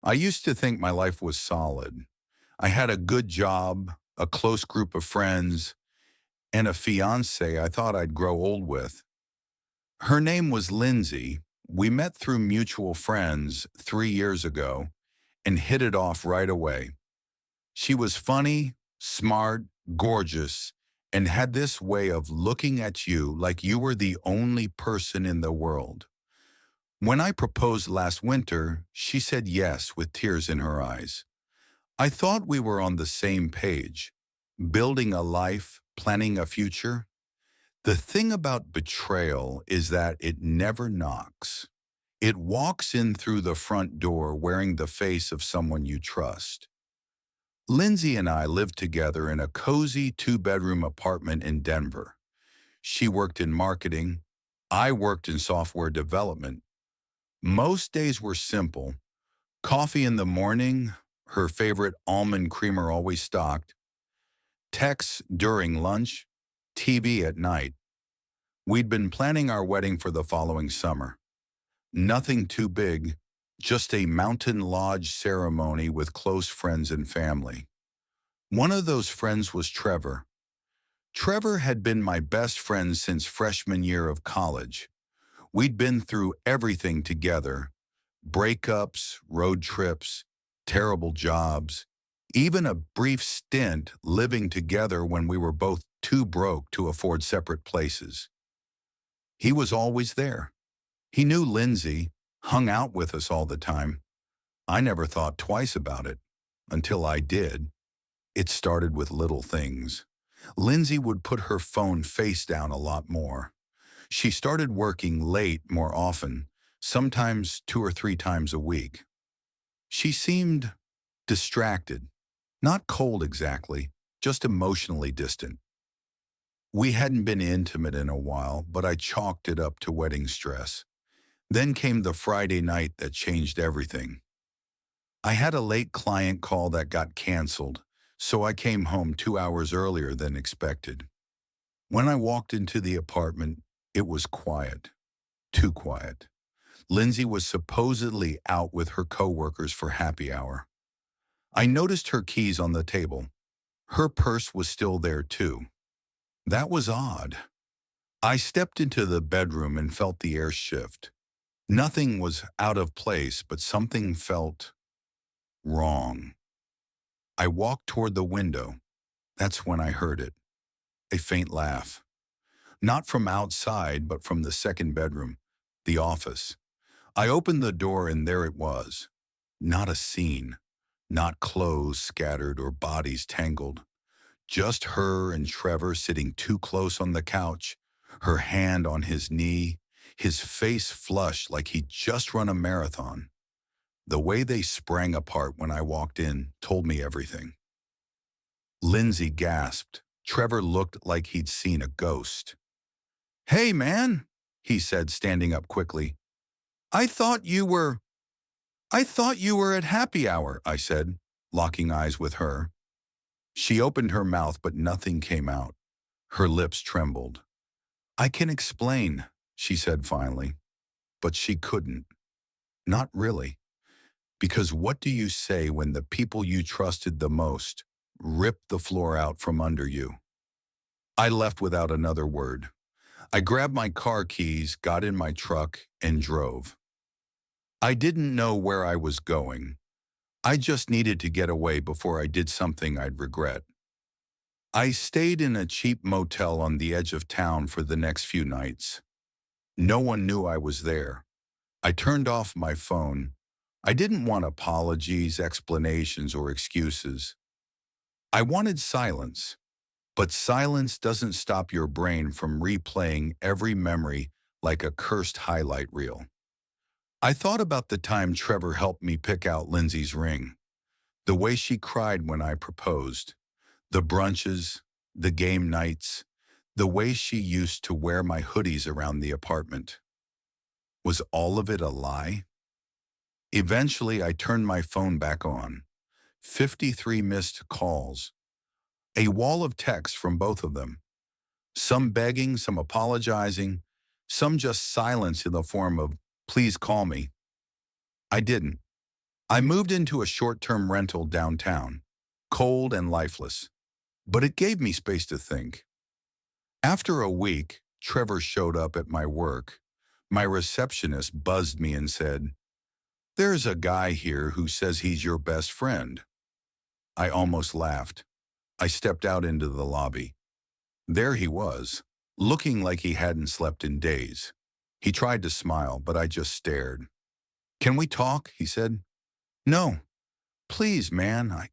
I used to think my life was solid. I had a good job, a close group of friends, and a fiance I thought I'd grow old with. Her name was Lindsay. We met through mutual friends 3 years ago and hit it off right away. She was funny, smart, gorgeous, and had this way of looking at you like you were the only person in the world. When I proposed last winter, she said yes with tears in her eyes. I thought we were on the same page, building a life, planning a future. The thing about betrayal is that it never knocks. It walks in through the front door wearing the face of someone you trust. Lindsay and I lived together in a cozy two-bedroom apartment in Denver. She worked in marketing. I worked in software development. Most days were simple. Coffee in the morning, her favorite almond creamer always stocked, texts during lunch, TV at night. We'd been planning our wedding for the following summer. Nothing too big, just a mountain lodge ceremony with close friends and family. One of those friends was Trevor. Trevor had been my best friend since freshman year of college. We'd been through everything together: breakups, road trips, terrible jobs, even a brief stint living together when we were both too broke to afford separate places. He was always there. He knew Lindsay, hung out with us all the time. I never thought twice about it, until I did. It started with little things. Lindsay would put her phone face down a lot more. She started working late more often, sometimes 2 or 3 times a week. She seemed distracted, not cold exactly, just emotionally distant. We hadn't been intimate in a while, but I chalked it up to wedding stress. Then came the Friday night that changed everything. I had a late client call that got canceled, so I came home 2 hours earlier than expected. When I walked into the apartment, it was quiet, too quiet. Lindsay was supposedly out with her coworkers for happy hour. I noticed her keys on the table. Her purse was still there too. That was odd. I stepped into the bedroom and felt the air shift. Nothing was out of place, but something felt wrong. I walked toward the window. That's when I heard it. A faint laugh. Not from outside, but from the second bedroom, the office. I opened the door and there it was. Not a scene. Not clothes scattered or bodies tangled. Just her and Trevor sitting too close on the couch, her hand on his knee, his face flushed like he'd just run a marathon. The way they sprang apart when I walked in told me everything. Lindsay gasped. Trevor looked like he'd seen a ghost. "Hey, man," he said, standing up quickly. I thought you were, I thought you were at happy hour," I said, locking eyes with her. She opened her mouth, but nothing came out. Her lips trembled. "I can explain," she said finally. But she couldn't. Not really. Because what do you say when the people you trusted the most rip the floor out from under you? I left without another word. I grabbed my car keys, got in my truck, and drove. I didn't know where I was going. I just needed to get away before I did something I'd regret. I stayed in a cheap motel on the edge of town for the next few nights. No one knew I was there. I turned off my phone. I didn't want apologies, explanations, or excuses. I wanted silence. But silence doesn't stop your brain from replaying every memory like a cursed highlight reel. I thought about the time Trevor helped me pick out Lindsay's ring, the way she cried when I proposed, the brunches, the game nights, the way she used to wear my hoodies around the apartment. Was all of it a lie? Eventually, I turned my phone back on. 53 missed calls. A wall of texts from both of them. Some begging, some apologizing, some just silence in the form of, "Please call me." I didn't. I moved into a short-term rental downtown, cold and lifeless, but it gave me space to think. After a week, Trevor showed up at my work. My receptionist buzzed me and said, "There's a guy here who says he's your best friend." I almost laughed. I stepped out into the lobby. There he was, looking like he hadn't slept in days. He tried to smile, but I just stared. "Can we talk?" he said. "No, please, man.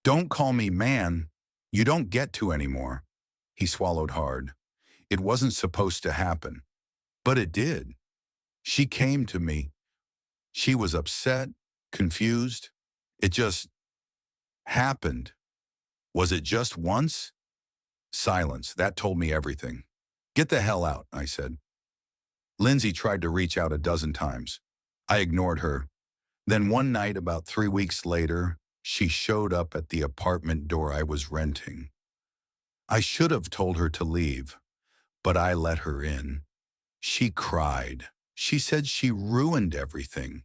Don't call me man. You don't get to anymore." He swallowed hard. It wasn't supposed to happen, but it did. She came to me. She was upset, confused. It just happened. Was it just once? Silence. That told me everything. "Get the hell out," I said. Lindsay tried to reach out a dozen times. I ignored her. Then one night, about 3 weeks later, she showed up at the apartment door I was renting. I should have told her to leave, but I let her in. She cried. She said she ruined everything,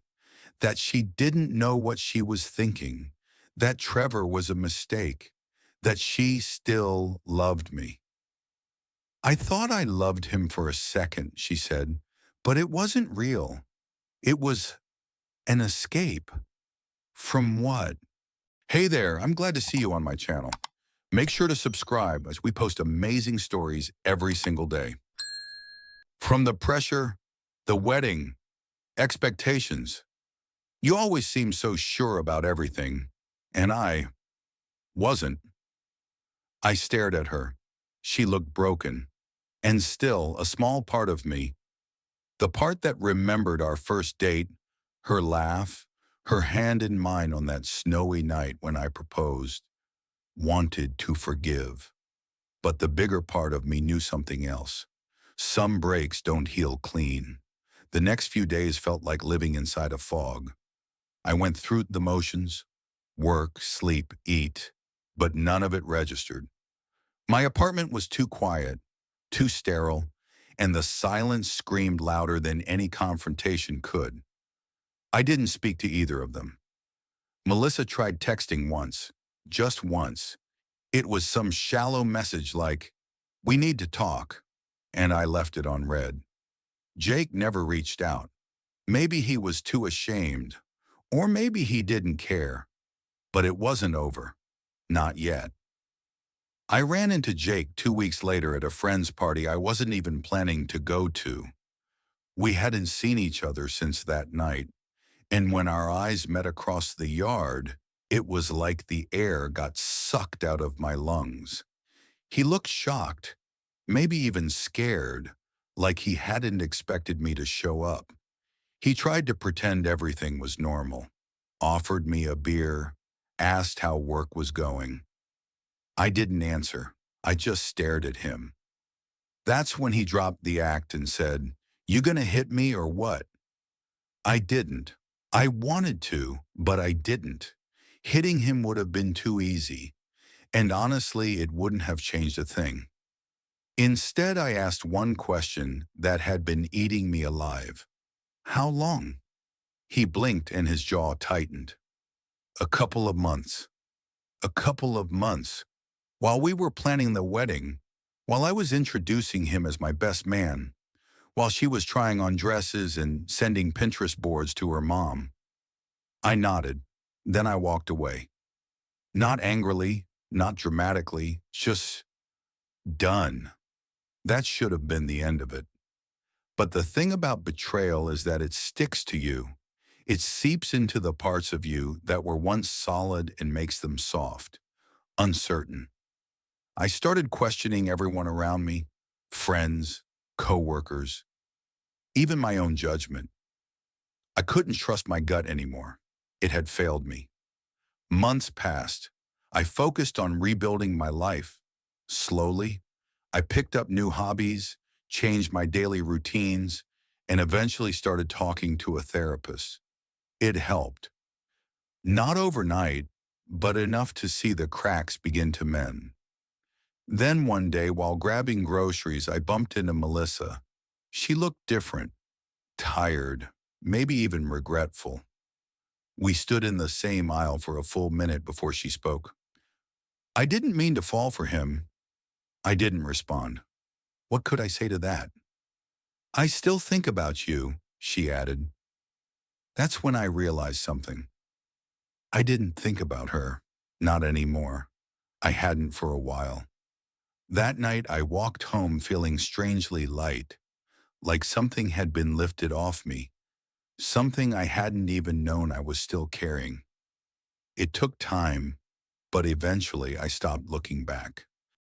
that she didn't know what she was thinking, that Trevor was a mistake, that she still loved me. "I thought I loved him for a second," she said, "but it wasn't real. It was an escape." From what? Hey there, I'm glad to see you on my channel. Make sure to subscribe as we post amazing stories every single day. From the pressure, the wedding, expectations. You always seem so sure about everything, and I wasn't. I stared at her. She looked broken, and still a small part of me, the part that remembered our first date, her laugh, her hand in mine on that snowy night when I proposed, wanted to forgive. But the bigger part of me knew something else. Some breaks don't heal clean. The next few days felt like living inside a fog. I went through the motions, work, sleep, eat, but none of it registered. My apartment was too quiet, too sterile, and the silence screamed louder than any confrontation could. I didn't speak to either of them. Melissa tried texting once, just once. It was some shallow message like, "We need to talk," and I left it on read. Jake never reached out. Maybe he was too ashamed, or maybe he didn't care. But it wasn't over. Not yet. I ran into Jake 2 weeks later at a friend's party I wasn't even planning to go to. We hadn't seen each other since that night, and when our eyes met across the yard, it was like the air got sucked out of my lungs. He looked shocked, maybe even scared, like he hadn't expected me to show up. He tried to pretend everything was normal, offered me a beer, asked how work was going. I didn't answer. I just stared at him. That's when he dropped the act and said, "You gonna hit me or what?" I didn't. I wanted to, but I didn't. Hitting him would have been too easy, and honestly, it wouldn't have changed a thing. Instead, I asked one question that had been eating me alive. "How long?" He blinked and his jaw tightened. "A couple of months." A couple of months. While we were planning the wedding, while I was introducing him as my best man, while she was trying on dresses and sending Pinterest boards to her mom. I nodded. Then I walked away. Not angrily, not dramatically, just done. That should have been the end of it. But the thing about betrayal is that it sticks to you. It seeps into the parts of you that were once solid and makes them soft, uncertain. I started questioning everyone around me, friends, coworkers, even my own judgment. I couldn't trust my gut anymore. It had failed me. Months passed. I focused on rebuilding my life. Slowly, I picked up new hobbies, changed my daily routines, and eventually started talking to a therapist. It helped. Not overnight, but enough to see the cracks begin to mend. Then one day, while grabbing groceries, I bumped into Melissa. She looked different, tired, maybe even regretful. We stood in the same aisle for a full minute before she spoke. I didn't mean to fall for him. I didn't respond. What could I say to that? I still think about you, she added. That's when I realized something. I didn't think about her. Not anymore. I hadn't for a while. That night I walked home feeling strangely light, like something had been lifted off me, something I hadn't even known I was still carrying. It took time, but eventually I stopped looking back.